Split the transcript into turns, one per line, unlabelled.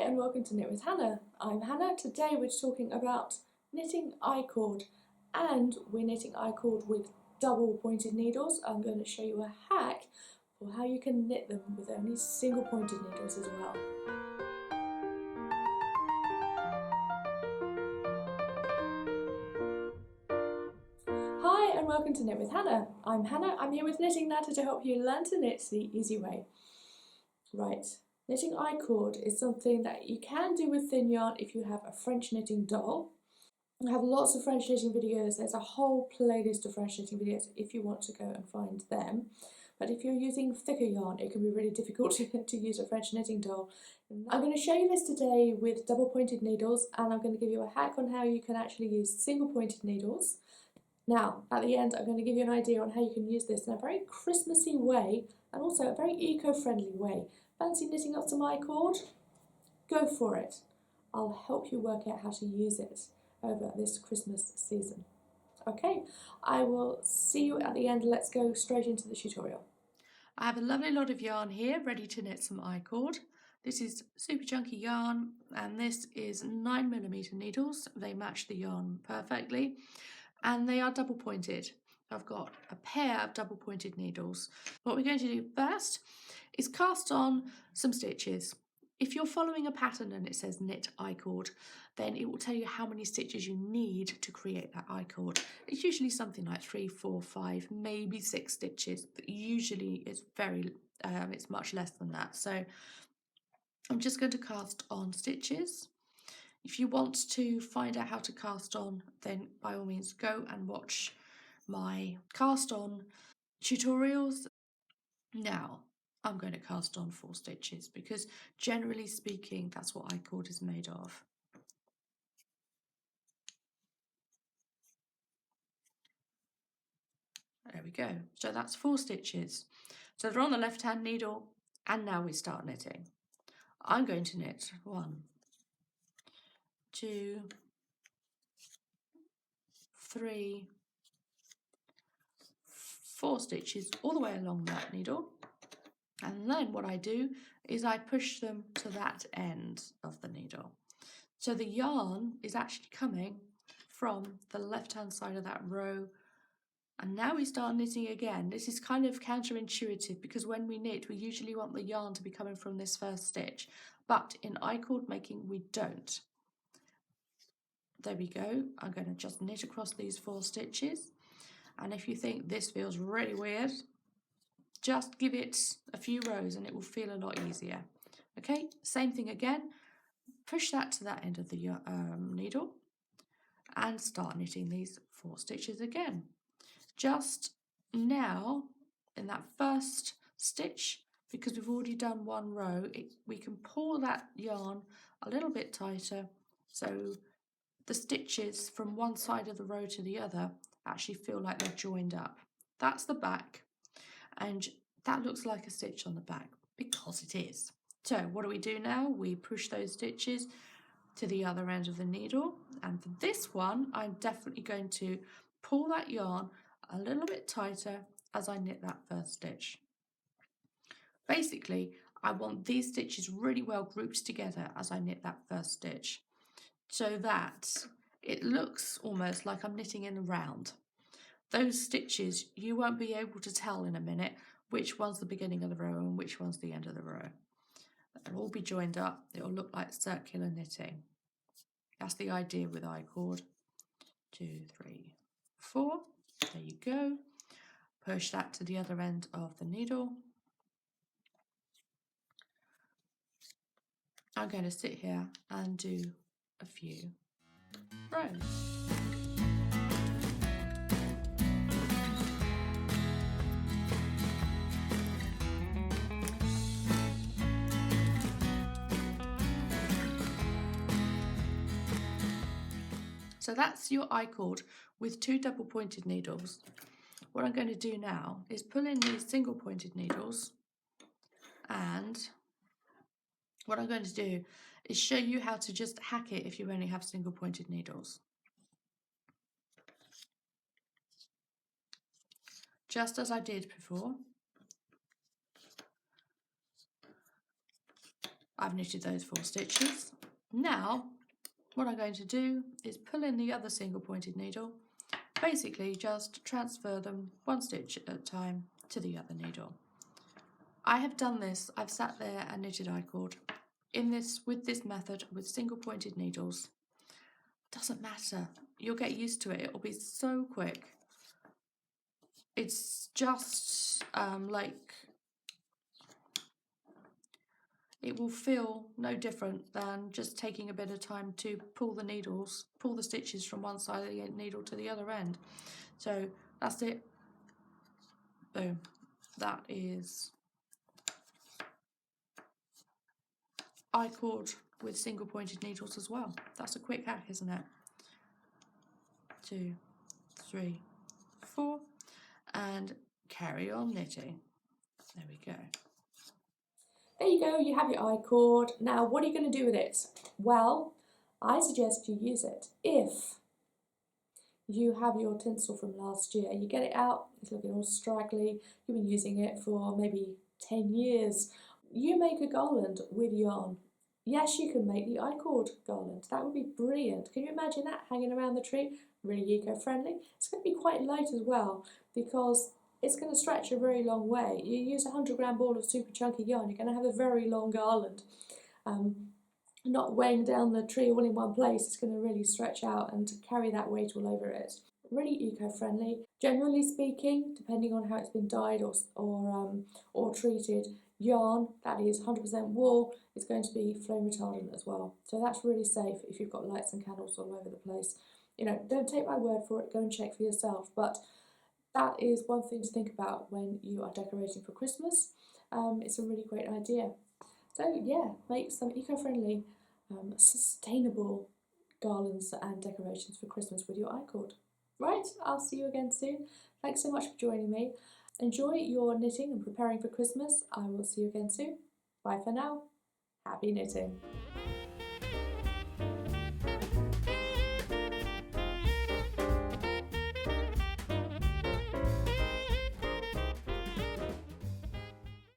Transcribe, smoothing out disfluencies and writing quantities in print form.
and welcome to Knit with Hannah. I'm Hannah. Today we're talking about knitting I-cord, and we're knitting I-cord with double pointed needles. I'm going to show you a hack for how you can knit them with only single pointed needles as well. Hi and welcome to Knit with Hannah. I'm Hannah. I'm here with Knitting Natter to help you learn to knit the easy way. Right. Knitting I-cord is something that you can do with thin yarn if you have a French knitting doll. I have lots of French knitting videos. There's a whole playlist of French knitting videos if you want to go and find them. But if you're using thicker yarn, it can be really difficult to use a French knitting doll. I'm going to show you this today with double pointed needles, and I'm going to give you a hack on how you can actually use single pointed needles. Now, at the end, I'm going to give you an idea on how you can use this in a very Christmassy way and also a very eco-friendly way. Fancy knitting up some I-cord? Go for it. I'll help you work out how to use it over this Christmas season. Okay, I will see you at the end. Let's go straight into the tutorial. I have a lovely lot of yarn here ready to knit some I-cord. This is super chunky yarn, and this is 9mm needles. They match the yarn perfectly, and they are double pointed. I've got a pair of double pointed needles. What we're going to do first is cast on some stitches. If you're following a pattern and it says knit I-cord, then it will tell you how many stitches you need to create that I-cord. It's usually something like 3, 4, 5, maybe 6 stitches, but usually it's much less than that. So I'm just going to cast on stitches. If you want to find out how to cast on, then by all means go and watch my cast on tutorials. Now I'm going to cast on 4 stitches because generally speaking that's what I-cord is made of. There we go. So that's 4 stitches. So they're on the left hand needle, and now we start knitting. I'm going to knit 1, 2, 3, 4 stitches all the way along that needle, and then what I do is I push them to that end of the needle. So the yarn is actually coming from the left hand side of that row, and now we start knitting again. This is kind of counterintuitive because when we knit we usually want the yarn to be coming from this first stitch, but in I-cord making we don't. There we go. I'm going to just knit across these 4 stitches, and if you think this feels really weird, just give it a few rows and it will feel a lot easier. Okay, same thing again. Push that to that end of the needle and start knitting these 4 stitches again. Just now in that first stitch, because we've already done 1 row, we can pull that yarn a little bit tighter so the stitches from one side of the row to the other actually feel like they're joined up. That's the back, and that looks like a stitch on the back because it is. So what do we do now? We push those stitches to the other end of the needle, and for this one I'm definitely going to pull that yarn a little bit tighter as I knit that first stitch. Basically I want these stitches really well grouped together as I knit that first stitch, so that it looks almost like I'm knitting in a round. Those stitches, you won't be able to tell in a minute which one's the beginning of the row and which one's the end of the row. They'll all be joined up. It'll look like circular knitting. That's the idea with I-cord. 2, 3, 4. There you go. Push that to the other end of the needle. I'm going to sit here and do a few rows. So that's your I-cord with 2 double pointed needles. What I'm going to do now is pull in these single pointed needles, and what I'm going to do is show you how to just hack it if you only have single pointed needles. Just as I did before,
I've knitted those 4 stitches. Now, what I'm going to do is pull in the other single pointed needle, basically just transfer them 1 stitch at a time to the other needle. I have done this, I've sat there and knitted I-cord with this method with single pointed needles. Doesn't matter, you'll get used to it, it'll be so quick. It's just it will feel no different than just taking a bit of time to pull the stitches from one side of the needle to the other end. So that's it. Boom. That is I-cord with single pointed needles as well. That's a quick hack, isn't it? 2, 3, 4, and carry on knitting. There we go.
There you go, you have your I-cord. Now, what are you going to do with it? Well, I suggest you use it. If you have your tinsel from last year, you get it out, it's looking all straggly, you've been using it for maybe 10 years. You make a garland with yarn. Yes, you can make the I-cord garland. That would be brilliant. Can you imagine that hanging around the tree? Really eco-friendly. It's going to be quite light as well because it's going to stretch a very long way. You use a 100-gram ball of super chunky yarn, you're going to have a very long garland. Not weighing down the tree all in one place, it's going to really stretch out and carry that weight all over it. Really eco-friendly. Generally speaking, depending on how it's been dyed or treated, yarn that is 100% wool is going to be flame retardant as well. So that's really safe if you've got lights and candles all over the place. You know, don't take my word for it, go and check for yourself. But that is one thing to think about when you are decorating for Christmas. It's a really great idea. So yeah, make some eco-friendly, sustainable garlands and decorations for Christmas with your I-cord. Right, I'll see you again soon. Thanks so much for joining me. Enjoy your knitting and preparing for Christmas. I will see you again soon. Bye for now. Happy knitting.